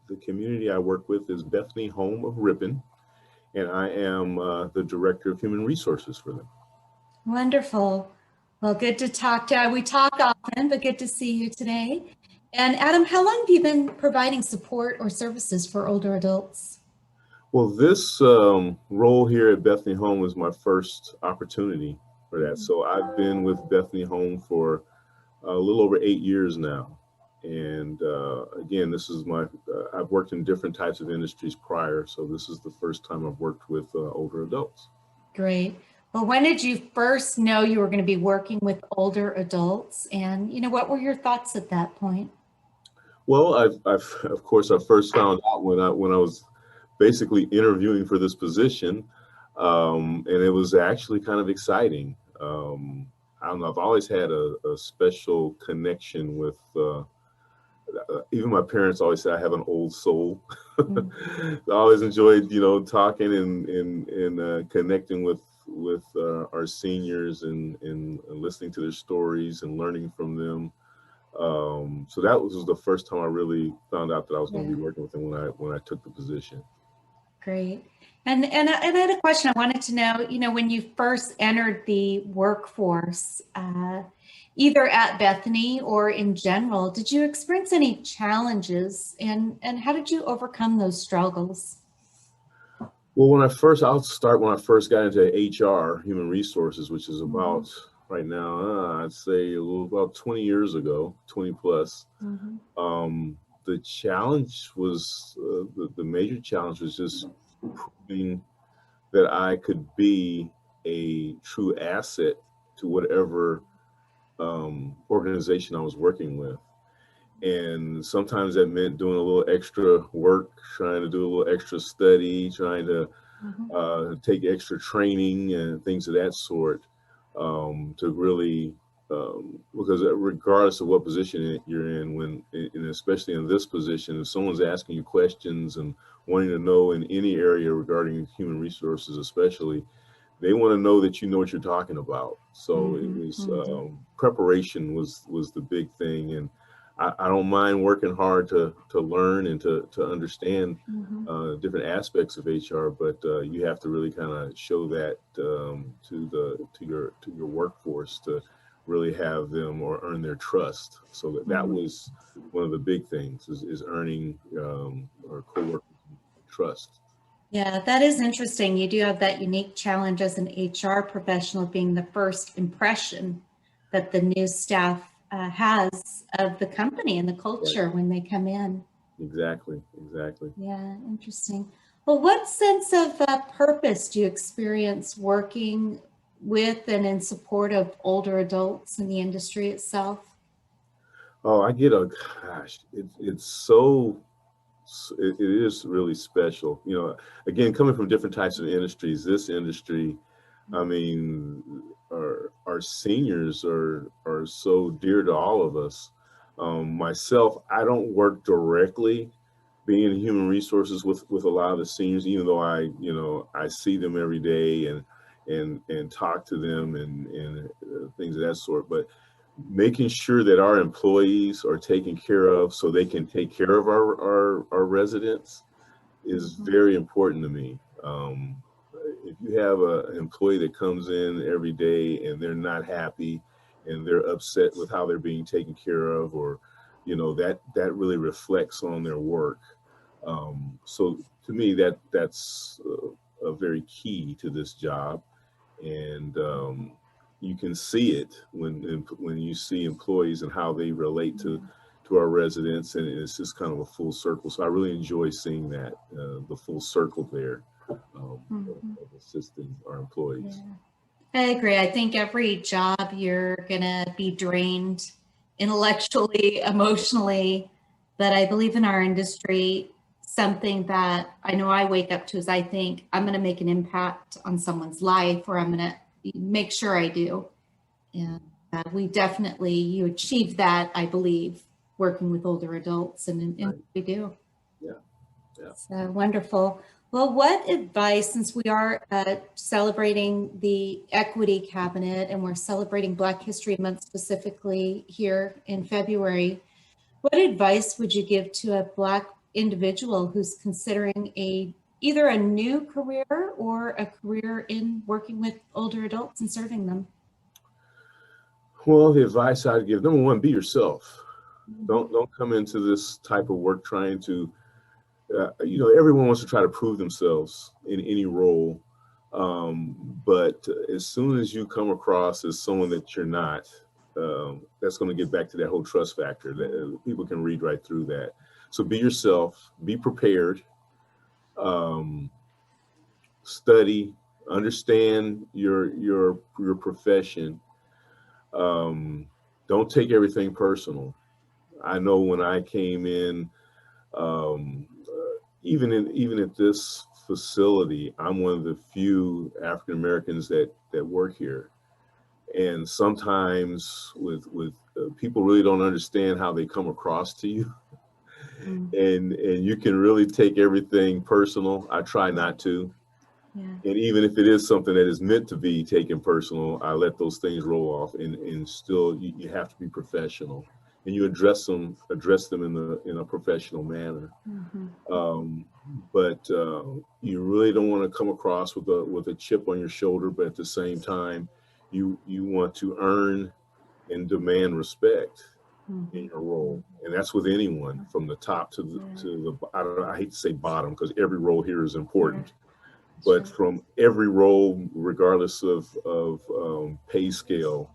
The community I work with is Bethany Home of Ripon, and I am the Director of Human Resources for them. Wonderful. Well, good to talk to you. We talk often, but good to see you today. And Adam, how long have you been providing support or services for older adults? Well, this role here at Bethany Home was my first opportunity for that. So I've been with Bethany Home for a little over 8 years now. And again, this is I've worked in different types of industries prior. So this is the first time I've worked with older adults. Great. Well, when did you first know you were going to be working with older adults? And, what were your thoughts at that point? Well, of course, I first found out when I was basically interviewing for this position, and it was actually kind of exciting. I don't know. I've always had a special connection with. Even my parents always say I have an old soul. I always enjoyed, talking and connecting with our seniors and listening to their stories and learning from them. So that was the first time I really found out that I was going to be working with them when I took the position. Great. And I had a question. I wanted to know, when you first entered the workforce, either at Bethany or in general, did you experience any challenges, and how did you overcome those struggles? Well, I'll start when I first got into HR, human resources, which is about right now, I'd say about 20 years ago, 20 plus. The challenge was, the major challenge was just proving that I could be a true asset to whatever organization I was working with. And sometimes that meant doing a little extra work, trying to do a little extra study, trying to take extra training and things of that sort, to really, because regardless of what position you're in, and especially in this position, if someone's asking you questions and wanting to know in any area regarding human resources, especially, they want to know that you know what you're talking about. So it was preparation was the big thing, and I don't mind working hard to learn and to understand different aspects of HR, but you have to really kind of show that to your workforce to really have them or earn their trust. So that was one of the big things is earning our coworkers' trust. Yeah, that is interesting. You do have that unique challenge as an HR professional being the first impression that the new staff has of the company and the culture when they come in. Exactly. Yeah, interesting. Well, what sense of purpose do you experience working with and in support of older adults in the industry itself? Oh, it is really special. Again, coming from different types of industries, this industry, I mean, our seniors are so dear to all of us. Myself, I don't work directly being in human resources with a lot of the seniors, even though I see them every day and talk to them and things of that sort. But making sure that our employees are taken care of so they can take care of our residents is very important to me. If you have an employee that comes in every day and they're not happy and they're upset with how they're being taken care of, or that really reflects on their work. So to me, that's a very key to this job, and you can see it when you see employees and how they relate to our residents, and it's just kind of a full circle. So I really enjoy seeing that, the full circle there of assisting our employees. Yeah. I agree. I think every job you're going to be drained intellectually, emotionally, but I believe in our industry, something that I know I wake up to is I think I'm going to make an impact on someone's life, or I'm going to make sure I do. And you achieve that, I believe, working with older adults, and we do. Yeah. So wonderful. Well, what advice, since we are celebrating the Equity Cabinet and we're celebrating Black History Month specifically here in February, What advice would you give to a Black individual who's considering either a new career or a career in working with older adults and serving them? Well, the advice I'd give, number one, be yourself. Don't come into this type of work trying to, everyone wants to try to prove themselves in any role. But as soon as you come across as someone that you're not, that's going to get back to that whole trust factor that people can read right through that. So be yourself, be prepared, study, understand your profession. Don't take everything personal. I know when I came in, even at this facility, I'm one of the few African Americans that work here, and sometimes with people really don't understand how they come across to you, and you can really take everything personal. I try not to. Yeah. And even if it is something that is meant to be taken personal, I let those things roll off, and still you have to be professional, and you address them in a professional manner. But you really don't want to come across with a chip on your shoulder, but at the same time, you want to earn and demand respect in your role, and that's with anyone from the top to the I hate to say bottom, because every role here is important. But from every role, regardless of pay scale,